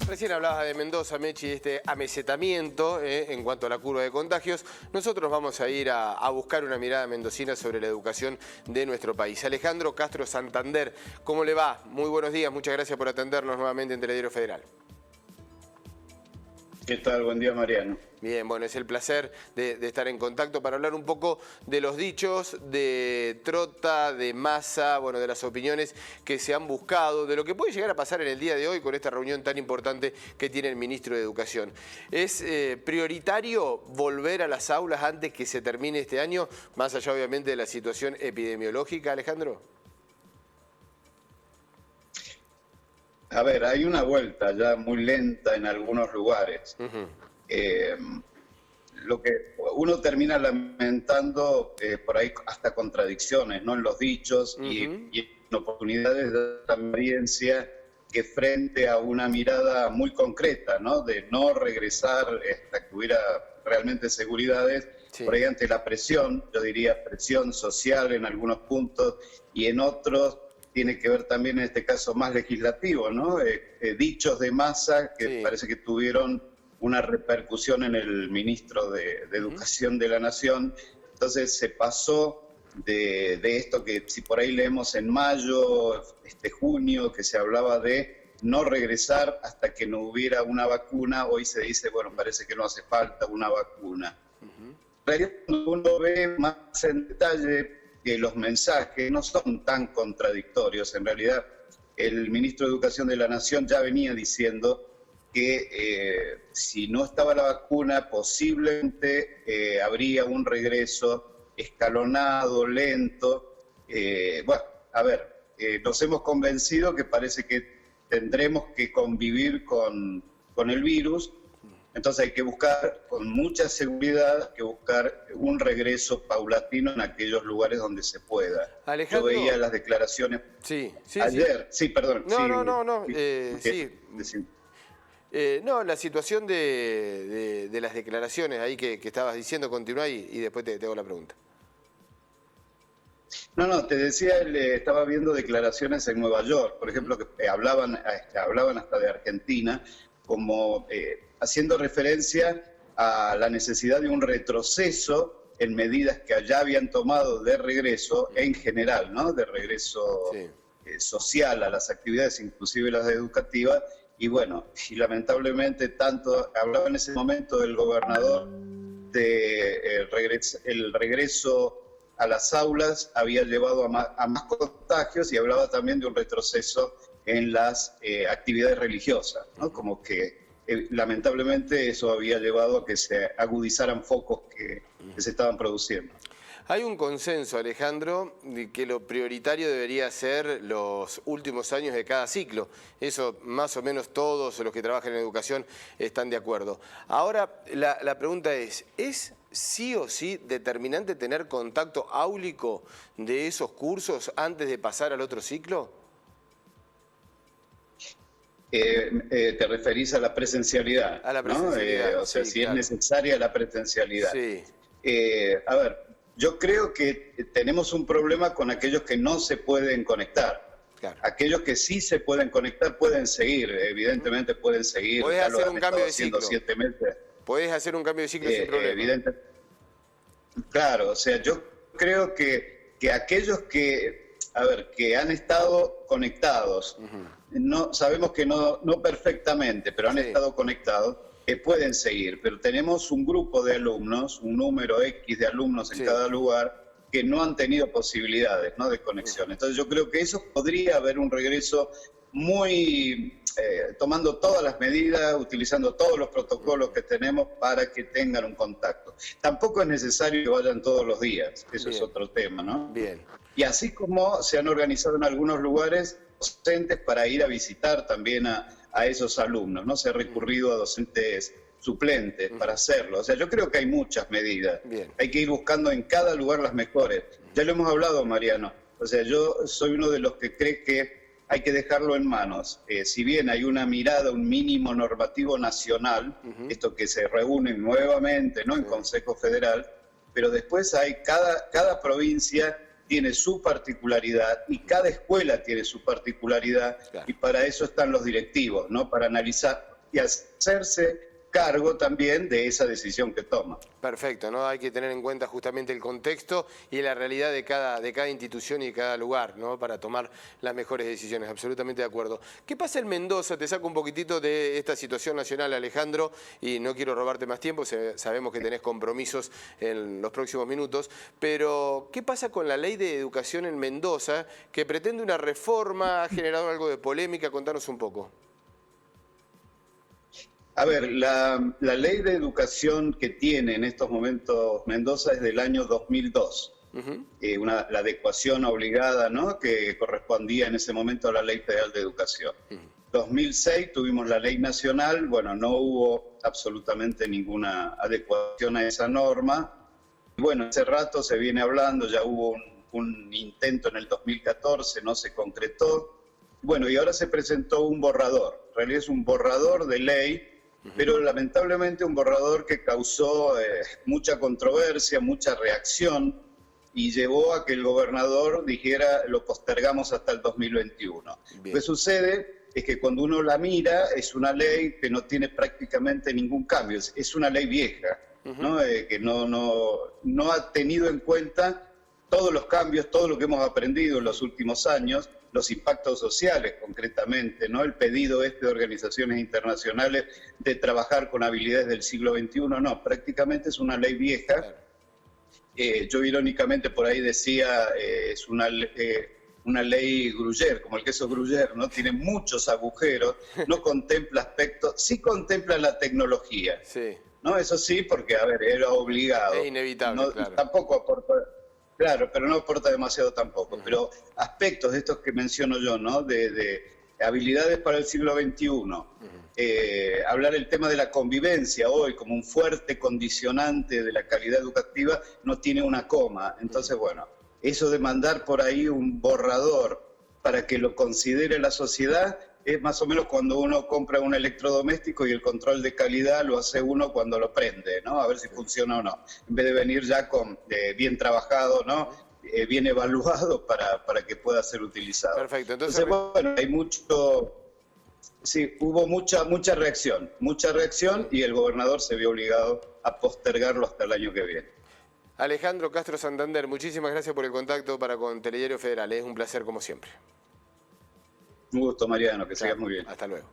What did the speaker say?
Recién hablaba de Mendoza, Mechi, este amesetamiento en cuanto a la curva de contagios. Nosotros vamos a ir a buscar una mirada mendocina sobre la educación de nuestro país. Alejandro Castro Santander, ¿cómo le va? Muy buenos días, muchas gracias por atendernos nuevamente en Telediario Federal. ¿Qué tal? Buen día, Mariano. Bien, bueno, es el placer de estar en contacto para hablar un poco de los dichos de Trota, de Massa, bueno, de las opiniones que se han buscado, de lo que puede llegar a pasar en el día de hoy con esta reunión tan importante que tiene el ministro de Educación. ¿Es prioritario volver a las aulas antes que se termine este año, más allá obviamente de la situación epidemiológica, Alejandro? A ver, hay una vuelta ya muy lenta en algunos lugares. Lo que uno termina lamentando por ahí hasta contradicciones, ¿no? En los dichos y en oportunidades de la experiencia que frente a una mirada muy concreta, ¿no? De no regresar hasta que hubiera realmente seguridades, por ahí ante la presión, yo diría presión social en algunos puntos y en otros tiene que ver también en este caso más legislativo, ¿no? Dichos de Massa que parece que tuvieron una repercusión en el ministro de Educación de la Nación. Entonces se pasó de esto que si por ahí leemos en mayo, junio, que se hablaba de no regresar hasta que no hubiera una vacuna, hoy se dice, bueno, parece que no hace falta una vacuna. Cuando uno ve más en detalle que los mensajes no son tan contradictorios. En realidad, el ministro de Educación de la Nación ya venía diciendo que si no estaba la vacuna, posiblemente habría un regreso escalonado, lento. Bueno, a ver, nos hemos convencido que parece que tendremos que convivir con el virus. Entonces hay que buscar con mucha seguridad, que buscar un regreso paulatino en aquellos lugares donde se pueda. Alejandro, yo veía las declaraciones ayer. Sí, perdón. No, la situación de las declaraciones ahí que estabas diciendo, continúa y después te hago la pregunta. No, te decía, estaba viendo declaraciones en Nueva York, por ejemplo, que hablaban hasta de Argentina, como haciendo referencia a la necesidad de un retroceso en medidas que allá habían tomado de regreso en general, ¿no? De regreso social a las actividades, inclusive las educativas, y bueno, y lamentablemente tanto hablaba en ese momento del gobernador de el regreso a las aulas había llevado a más contagios y hablaba también de un retroceso en las actividades religiosas, ¿no? Como que lamentablemente eso había llevado a que se agudizaran focos que se estaban produciendo. Hay un consenso, Alejandro, de que lo prioritario debería ser los últimos años de cada ciclo. Eso más o menos todos los que trabajan en educación están de acuerdo. Ahora, la pregunta ¿es sí o sí determinante tener contacto áulico de esos cursos antes de pasar al otro ciclo? Te referís a la presencialidad, a la presencialidad, ¿no? O sea, si es necesaria la presencialidad. Sí. A ver, yo creo que tenemos un problema con aquellos que no se pueden conectar. Claro. Aquellos que sí se pueden conectar pueden seguir, evidentemente pueden seguir. Podés hacer un cambio de ciclo. 7 meses. Podés hacer un cambio de ciclo sin problema. Claro, o sea, yo creo que aquellos que han estado conectados, no sabemos que no perfectamente, pero han estado conectados, pueden seguir. Pero tenemos un grupo de alumnos, un número X de alumnos en cada lugar, que no han tenido posibilidades, ¿no? De conexión. Entonces yo creo que eso podría haber un regreso muy tomando todas las medidas, utilizando todos los protocolos que tenemos para que tengan un contacto. Tampoco es necesario que vayan todos los días, eso es otro tema, ¿no? Bien. Y así como se han organizado en algunos lugares docentes para ir a visitar también a esos alumnos, ¿no? Se ha recurrido a docentes suplentes para hacerlo. O sea, yo creo que hay muchas medidas. Bien. Hay que ir buscando en cada lugar las mejores. Ya lo hemos hablado, Mariano. O sea, yo soy uno de los que cree que hay que dejarlo en manos. Si bien hay una mirada, un mínimo normativo nacional, esto que se reúnen nuevamente, ¿no? En Consejo Federal, pero después hay cada provincia tiene su particularidad y cada escuela tiene su particularidad, y para eso están los directivos, ¿no? Para analizar y hacerse cargo también de esa decisión que toma. Perfecto, ¿no? Hay que tener en cuenta justamente el contexto y la realidad de cada institución y de cada lugar, ¿no? Para tomar las mejores decisiones, absolutamente de acuerdo. ¿Qué pasa en Mendoza? Te saco un poquitito de esta situación nacional, Alejandro, y no quiero robarte más tiempo, sabemos que tenés compromisos en los próximos minutos, pero ¿qué pasa con la ley de educación en Mendoza, que pretende una reforma, ha generado algo de polémica? Contanos un poco. A ver, la ley de educación que tiene en estos momentos Mendoza es del año 2002. La adecuación obligada, ¿no?, que correspondía en ese momento a la Ley Federal de Educación. 2006 tuvimos la ley nacional, bueno, no hubo absolutamente ninguna adecuación a esa norma. Bueno, hace rato se viene hablando, ya hubo un intento en el 2014, no se concretó. Bueno, y ahora se presentó un borrador, en realidad es un borrador de ley, pero lamentablemente un borrador que causó mucha controversia, mucha reacción, y llevó a que el gobernador dijera lo postergamos hasta el 2021. Bien. Lo que sucede es que cuando uno la mira es una ley que no tiene prácticamente ningún cambio, es una ley vieja, ¿no? Que no ha tenido en cuenta todos los cambios, todo lo que hemos aprendido en los últimos años, los impactos sociales concretamente, ¿no? El pedido de organizaciones internacionales de trabajar con habilidades del siglo XXI, no, prácticamente es una ley vieja. Yo irónicamente por ahí decía, es una ley Gruyère, como el queso Gruyère, ¿no? Tiene muchos agujeros, no contempla aspectos, sí contempla la tecnología, sí, ¿no? Eso sí, porque, a ver, era obligado. Es inevitable, no, claro. Tampoco aporta, claro, pero no aporta demasiado tampoco. Pero aspectos de estos que menciono yo, ¿no? De habilidades para el siglo XXI. Hablar el tema de la convivencia hoy como un fuerte condicionante de la calidad educativa no tiene una coma. Entonces, bueno, eso de mandar por ahí un borrador para que lo considere la sociedad es más o menos cuando uno compra un electrodoméstico y el control de calidad lo hace uno cuando lo prende, ¿no? A ver si funciona o no. En vez de venir ya con bien trabajado, ¿no? Bien evaluado para que pueda ser utilizado. Perfecto. Entonces, bueno, hay mucho... Sí, hubo mucha reacción y el gobernador se vio obligado a postergarlo hasta el año que viene. Alejandro Castro Santander, muchísimas gracias por el contacto para con Telediario Federal. Es un placer como siempre. Un gusto, Mariano, que sigas muy bien. Hasta luego.